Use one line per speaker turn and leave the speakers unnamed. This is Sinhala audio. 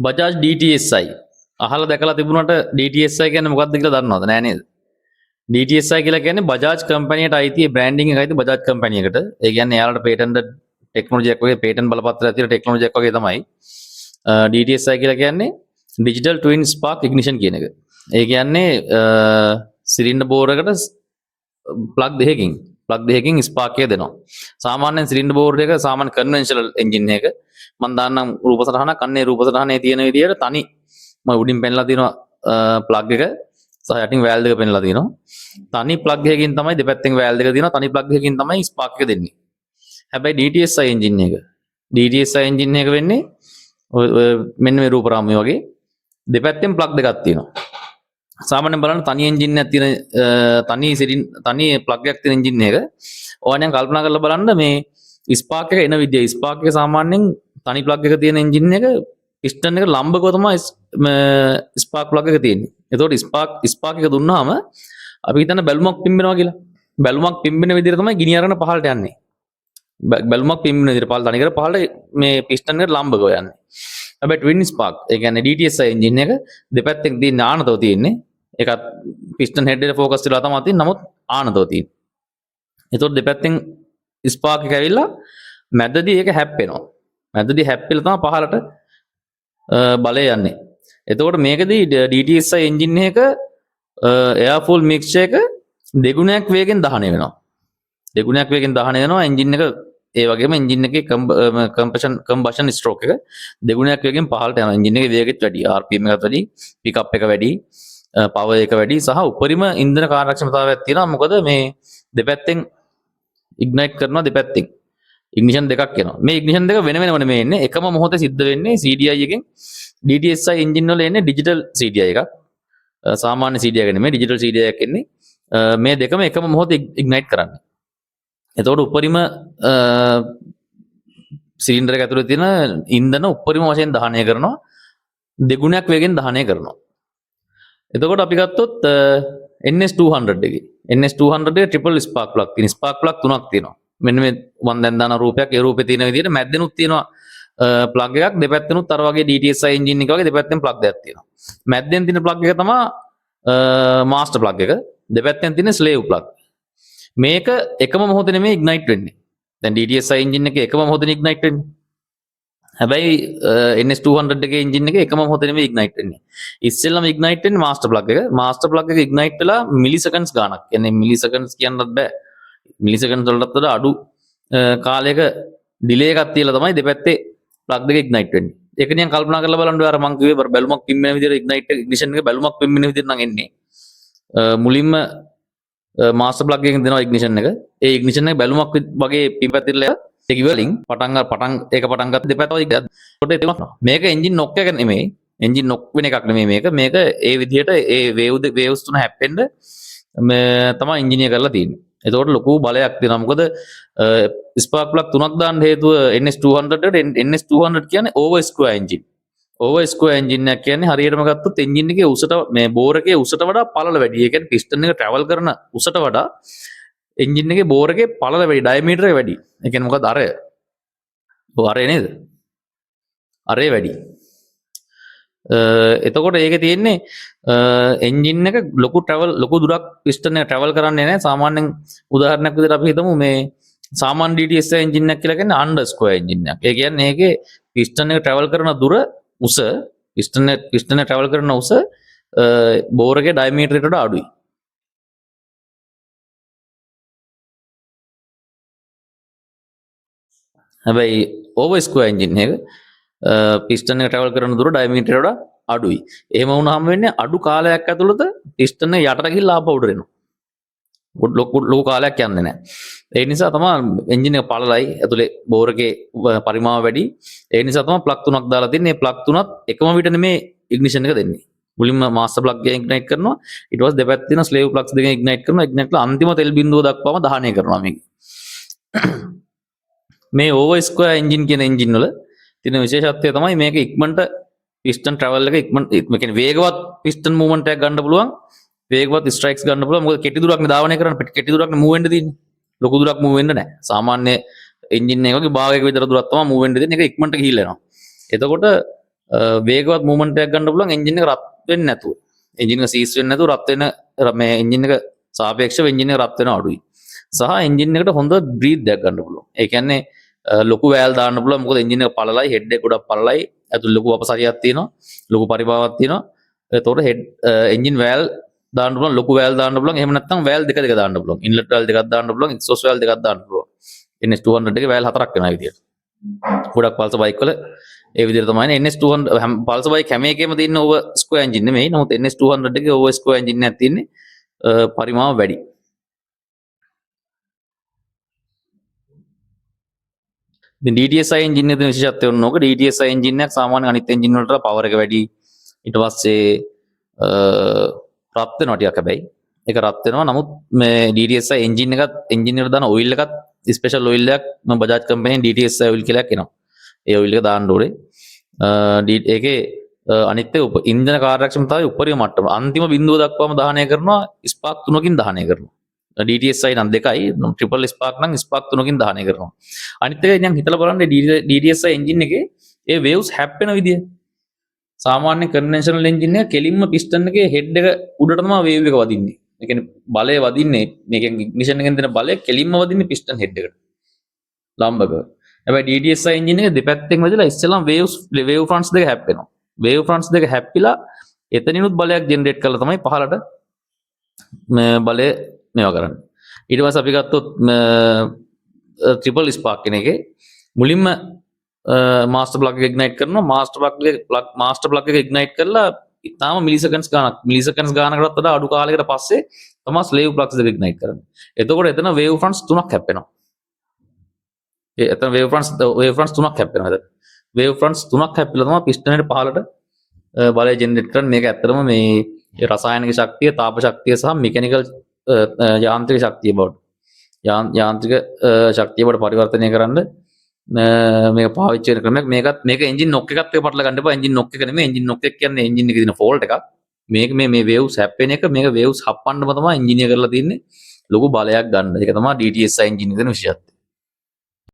බජාජ් DTSI අහලා දැකලා තිබුණාට DTSI කියන්නේ මොකක්ද කියලා දන්නවද? නෑ නේද? DTSI කියලා කියන්නේ බජාජ් කම්පැනියට අයිති බ්‍රෑන්ඩින් එක අයිති බජාජ් කම්පැනියකට. ඒ කියන්නේ එයාලට පේටන්ට් ටෙක්නොලොජි එකක් වගේ පේටන්ට් බලපත්‍රයක් තියෙන ටෙක්නොලොජි එකක් වගේ තමයි. DTSI කියලා කියන්නේ ඩිජිටල් ට්වින් ස්පාර්ක් ඉග්නිෂන් කියන එක. ඒ කියන්නේ සිලින්ඩර් බෝර් එකට ප්ලග් දෙකකින් ස්පාර්ක් එක දෙනවා. සාමාන්‍යයෙන් සිලින්ඩර් බෝර් එක සාමාන්‍ය කන්වෙන්ෂනල් එන්ජින් එක මම දාන්නම් රූප සටහනක් අන්නේ රූප සටහනේ තියෙන විදිහට තනි මම උඩින් පෙන්ලා තියෙනවා ප්ලග් එක සහ යටින් වෑල් දෙක පෙන්ලා තියෙනවා. තනි ප්ලග් එකකින් තමයි දෙපැත්තෙන් වෑල් දෙක තියෙනවා. තනි ප්ලග් එකකින් තමයි ස්පාර්ක් එක දෙන්නේ. හැබැයි DTSI එන්ජින් එක වෙන්නේ මෙන්න මේ රූප රාමුව වගේ දෙපැත්තෙන් ප්ලග් දෙකක් තියෙනවා. සාමාන්‍යයෙන් බලන්න තනි එන්ජින් එකක් තියෙන තනි ප්ලග් එකක් තියෙන එන්ජින් එක ඕනෑම කල්පනා කරලා බලන්න මේ ස්පාර්ක් එක එන විදිය. ස්පාර්ක් එක සාමාන්‍යයෙන් තනි ප්ලග් එක තියෙන එන්ජින් එක පිස්ටන් එක ලම්බකව තමයි ස්පාර්ක් ප්ලග් එක තියෙන්නේ. එතකොට ස්පාර්ක් එක දුන්නාම අපි හිතන්න බැලුමක් පිම්බෙනවා කියලා. බැලුමක් පිම්බෙන විදිහට තමයි ගිනි අරගෙන පහළට යන්නේ. බැලුමක් පිම්බෙන විදිහට තනිකර පහළට මේ පිස්ටන් එකට ලම්බකව යන්නේ. හැබැයි ට්වින් ස්පාර්ක් ඒ කියන්නේ DTSI එන්ජින් එක දෙපැත්තෙන් තියෙන ආනතව තියෙන්නේ. ඒකත් පිස්ටන් හෙඩ් එකට ફોකස් වෙලා තමයි තියෙන්නේ. නමුත් ආනතව තියෙන්නේ. එතකොට දෙපැත්තෙන් ස්පාර්ක් එක ඇවිල්ලා මැදදී ඒක හැප්පෙනවා. මැදදී හැප්පෙලා තමයි පහළට බලය යන්නේ. එතකොට මේකදී DTSI එන්ජින් එක එයාර් ෆූල් මික්ස්චර් එක දෙගුණයක් වේගෙන් දහනය වෙනවා. දෙගුණයක් වේගෙන් දහනය වෙනවා එන්ජින් එක. ඒ වගේම එන්ජින් එකේ කම්බෂන් ස්ට්‍රෝක් එක දෙගුණයක් වේගෙන් පහළට යනවා. එන්ජින් එකේ වේගෙත් වැඩි, RPM එකත් වැඩි, පිකප් එක වැඩි, පවර් එක වැඩි සහ උපරිම ඉන්ධන කාර්යක්ෂමතාවයක් තියෙනවා. මොකද මේ දෙපැත්තෙන් ඉග්නයිට් කරනවා දෙපැත්තෙන්. ඉග්නිෂන් දෙකක් එනවා. මේ ඉග්නිෂන් දෙක වෙන වෙනම නෙමෙයි එන්නේ. එකම මොහොතේ සිද්ධ වෙන්නේ CDI එකෙන්. DTSI එන්ජින් වල එන්නේ ඩිජිටල් CDI එකක්. සාමාන්‍ය CDI එක නෙමෙයි ඩිජිටල් CDI එකක් එන්නේ. මේ දෙකම එකම මොහොතේ ඉග්නයිට් කරන්නේ. එතකොට උපරිම සිලින්ඩර් එක ඇතුලේ තියෙන ඉන්ධන උපරිම වශයෙන් දහනය කරනවා. දෙගුණයක් වේගෙන් දහනය කරනවා. එතකොට අපි ගත්තොත් NS200 එකේ NS200 එකේ ට්‍රිපල් ස්පාර්ක් ප්ලග් තියෙන ස්පාර්ක් ප්ලග් තුනක් තියෙනවා. මෙන්න මේ මම දැන් දාන රූපයක් ඒ රූපේ තියෙන විදිහට මැද්දෙනුත් තියෙනවා ප්ලග් එකක් දෙපැත්තෙනුත් අර වගේ DTSI එන්ජින් එක වගේ දෙපැත්තෙන් ප්ලග් දෙකක් තියෙනවා. මැද්දෙන් තියෙන ප්ලග් එක තමයි මාස්ටර් ප්ලග් එක. දෙපැත්තෙන් තියෙන ස්ලේව් ප්ලග්. මේක එකම මොහොතේ නෙමෙයි ඉග්නයිට් වෙන්නේ. දැන් DTSI එන්ජින් එකේ එකම මොහොතේ ඉග්නයිට් වෙන්නේ. හැබැයි NS200 එකේ එන්ජින් එකේ එකම මොහොතේ නෙමෙයි ඉග්නයිට් වෙන්නේ. ඉස්සෙල්ලාම ඉග්නයිට් වෙන්නේ මාස්ටර් ප්ලග් එක. මාස්ටර් ප්ලග් එක ඉග්නයිට් වෙලා මිලිසෙකන්ඩ්ස් ගාණක්. කියන්නේ මිලිසෙකන්ඩ්ස් කියන්නත් බෑ. මිලිසෙකන්ඩ්ස් වලටත් වඩා අඩු කාලයක ඩිලේ එකක් තියලා තමයි දෙපැත්තේ ප්ලග් දෙක ඉග්නයිට් වෙන්නේ. ඒක නිකන් කල්පනා කරලා බලන්න අර මං කිව්වේ බැලුමක් පිම්බෙන විදිහට ඉග්නිෂන් එක බැලුමක් පිම්බෙන විදිහට නම් එන්නේ. මුලින්ම මාස්ටර් ප්ලග් එකෙන් දෙනවා ඉග්නිෂන් එක. ඒ ඉග්නිෂන් එක බැලුමක් වගේ පිම්පැතිරලා ඒක ඉවලින් පටන් ගත්ත දෙපැත්තම ඉග්නයිට්. මේක එන්ජින් නොක් එක නෙමෙයි. එන්ජින් නොක් වෙන එකක් නෙමෙයි මේක. මේක ඒ විදිහට ඒ වේව්ස් තුන හැප්පෙන්න තමයි එන්ජිනියර් කරලා තියෙන්නේ. එතකොට ලොකු බලයක් තියෙනවා. මොකද ස්පාර්ක් ප්ලග් තුනක් දාන්න හේතුව NS200 එකට NS200 කියන්නේ over square engine. Over square engine එකක් කියන්නේ හරියටම ගත්තොත් එන්ජින් එකේ උසට මේ බෝර් එකේ උසට වඩා පළල වැඩි. ඒ කියන්නේ පිස්ටන් එක ට්‍රැවල් කරන උසට වඩා එන්ජින් එකේ බෝර් එකේ පළල වැඩි, ඩයමීටර් එක වැඩි. ඒ කියන්නේ මොකද අරය? ඔව් අරය නේද? අරය වැඩි. එතකොට ඒකේ තියෙන්නේ එන්ජින් එක ලොකු දුරක් පිස්ටන් එක ට්‍රැවල් කරන්නේ නැහැ. සාමාන්‍යයෙන් උදාහරණයක් විදිහට අපි හිතමු මේ සාමාන්‍ය DTSI එන්ජින් එකක් කියලා කියන්නේ අන්ඩර්ස්කෝර් එන්ජින් එකක්. ඒ කියන්නේ ඒකේ පිස්ටන් එක ට්‍රැවල් කරන දුර උස පිස්ටන් එක ට්‍රැවල් කරන උස බෝර් එකේ ඩයමීටරයට වඩා අඩුයි. හැබැයි ඕවර් ස්ක්වයර් එන්ජින් එක පිස්ටන් එක ට්‍රැවල් කරන දුර ඩයමීටරයට වඩා අඩුයි. එහෙම වුණාම වෙන්නේ අඩු කාලයක් ඇතුළත පිස්ටන් එක යටට ගිහිල්ලා ආපහු උඩ එනවා. ලොකු කාලයක් යන්නේ නැහැ. ඒ නිසා තමයි එන්ජින් එක පළලයි ඇතුලේ බෝර් එකේ පරිමාව වැඩි. ඒ නිසා තමයි ප්ලග් තුනක් දාලා තින්නේ. මේ ප්ලග් තුනත් එකම විට නෙමේ ඉග්නිෂන් එක දෙන්නේ. මුලින්ම මාස්ටර් ප්ලග් එක ඉග්නයිට් කරනවා. ඊට පස්සේ දෙපැත්ත තියෙන ස්ලේව් ප්ලග්ස් දෙකෙන් ඉග්නයිට් කරනවා. ඉග්නයිට් කරලා අන්තිම තෙල් බිඳුව දක්වාම දහනය කරනවා මේක. මේ ඕවර් ස්ක්වයර් එන්ජින් කියන එන්ජින් වල තියෙන විශේෂත්වය තමයි මේක ඉක්මනට පිස්ටන් ට්‍රැවල් එක ඉක්මනට ඒ කියන්නේ වේගවත් පිස්ටන් මූවමන්ට් එකක් ගන්න පුළුවන්. වේගවත් ස්ට්‍රයික්ස් ගන්න පුළුවන්. මොකද කෙටි දුරක් නේ ධාවනය කරන්න. කෙටි දුරක් නේ මූව් වෙන්න තියෙන්නේ. ලොකු දුරක් මූව් වෙන්න නැහැ. සාමාන්‍ය එන්ජින් එකකගේ භාගයක විතර දුරක් තමයි මූව් වෙන්න දෙන්නේ. ඒක ඉක්මනට ගිහිල්ලා යනවා. එතකොට වේගවත් මූවමන්ට් එකක් ගන්න පුළුවන් එන්ජින් එක රත් වෙන්නේ නැතුව. එන්ජින් එක සීස් වෙන්නේ නැතුව රත් වෙන මේ එන්ජින් එක සාපේක්ෂව එන්ජින් එක රත් වෙන අඩුයි. සහ එන්ජින් එකට හොඳ බ්‍රීත් එකක් ගන්න පුළුවන්. ඒ කියන්නේ ලොකු වෑල් දාන්න පුළුවන්. මොකද එන්ජින් එක පළලයි, හෙඩ් එක ගොඩක් පළලයි. ඇතුළේ ලොකු අපසරියක් තියෙනවා. ලොකු පරිභාවක් තියෙනවා. ඒතකොට හෙඩ් එන්ජින් වෑල් දාන්න පුළුවන්, ලොකු වෑල් දාන්න පුළුවන්. එහෙම නැත්නම් වෑල් දෙක දාන්න පුළුවන්. ඉන්ලට් වෑල් දෙකක් දාන්න පුළුවන්, එක්සෝස් වෑල් දෙකක් දාන්න පුළුවන්. NS200 එකේ වෑල් හතරක් වෙනවා විදියට. ගොඩක් පල්ස බයික් වල ඒ විදිහට තමයි NS200 පල්ස බයික් හැම එකේම තියෙන ඕවර් ස්ක්වයර් එන්ජින් නෙමෙයි. නමුත් NS200 එකේ ඕවර් ස්ක්වයර් එන්ජින් එකක් තියෙන්නේ පරිමාව වැඩි. ඉතින් DTSI එන්ජින් එකේ විශේෂත්වය වුණ ඕක DTSI එන්ජින් එකක් සාමාන්‍ය අනිත් එන්ජින් වලට පවර් එක වැඩි. ඊට පස්සේ රත් වෙනවා ටිකක් හැබැයි. ඒක රත් වෙනවා. නමුත් මේ DTSI එන්ජින් එකත් එන්ජින් එකට දාන ඔයිල් එකත් ස්පෙෂල් ඔයිල් එකක් මම බජාජ් කම්පැනිෙන් DTSI ඔයිල් කියලා එකක් එනවා. ඒ ඔයිල් එක දාන්න ඕනේ. ඒකේ අනිත් ඉන්ධන කාර්යක්ෂමතාවය උපරිම මට්ටම අන්තිම බිඳුව දක්වාම දහනය කරනවා ස්පාක් 3කින් දහනය කරනවා. DTSI නම් 2යි ට්‍රිපල් ස්පාක් නම් ස්පාක් 3කින් දහනය කරනවා. අනිත් එක දැන් හිතලා බලන්න DTSI එන්ජින් එකේ ඒ වේව්ස් හැප්පෙන විදිය. සාමාන්‍ය කන්වෙන්ෂනල් එන්ජින් එක කෙලින්ම පිස්ටන් එකේ හෙඩ් එක උඩට තමයි වේව් එක වදින්නේ. ඒ කියන්නේ බලය වදින්නේ මේකෙන් ඉග්නිෂන් එකෙන් දෙන බලය කෙලින්ම වදින්නේ පිස්ටන් හෙඩ් එකට. ලම්බක. හැබැයි DTSI එන්ජින් එක දෙපැත්තෙන් වැදිලා ඉස්සෙල්ලාම වේව් ෆ්‍රන්ට්ස් දෙක හැප්පෙනවා. වේව් ෆ්‍රන්ට්ස් දෙක හැප්පිලා එතනිනුත් බලයක් ජෙනරේට් කරලා තමයි පහළට මේ බලය මේවා කරන්නේ. ඊට පස්සේ අපි ගත්තොත් ට්‍රිපල් ස්පාක් කියන එකේ මුලින්ම මාස්ටර් ප්ලග් එක ඉග්නයිට් කරනවා. මාස්ටර් ප්ලග් එක ඉග්නයිට් කරලා ඉතාලම මිලිසෙකන්ඩ්ස් ගානකටත් වඩා අඩු කාලයකට පස්සේ තමයි ස්ලේව් ප්ලග්ස් දෙක ඉග්නයිට් කරන්නේ. එතකොට එතන වේව් ෆ්‍රන්ට්ස් තුනක් හැප්පෙනවා. එතන වේව් ෆ්‍රන්ට්ස් තුනක් හැප්පෙනවා. වේව් ෆ්‍රන්ට්ස් තුනක් හැප්පිලා තමයි පිස්ටන් එකට පහළට බලය ජෙනරේට් කරන්නේ. මේක ඇත්තටම මේ රසායනික ශක්තිය, තාප ශක්තිය සහ මෙකැනිකල් යාන්ත්‍රික ශක්තිය බවට යාන්ත්‍රික ශක්තිය බවට පරිවර්තනය කරන්න මේක පාවිච්චි කරන ක්‍රමයක්. මේක එන්ජින් නොක් එකත් එක්ක පටල ගන්න එපා. එන්ජින් නොක් එක නෙමෙයි. එන්ජින් නොක් එක කියන්නේ එන්ජින් එකේ තියෙන ෆෝල්ට් එකක්. මේක මේ වේව්ස් හැප්පෙන එක, මේක වේව්ස් හප්පන්නම තමයි එන්ජිනියර් කරලා තින්නේ ලොකු බලයක් ගන්න. ඒක තමයි DTSI එන්ජින් එකේ තියෙන විශේෂත්වය.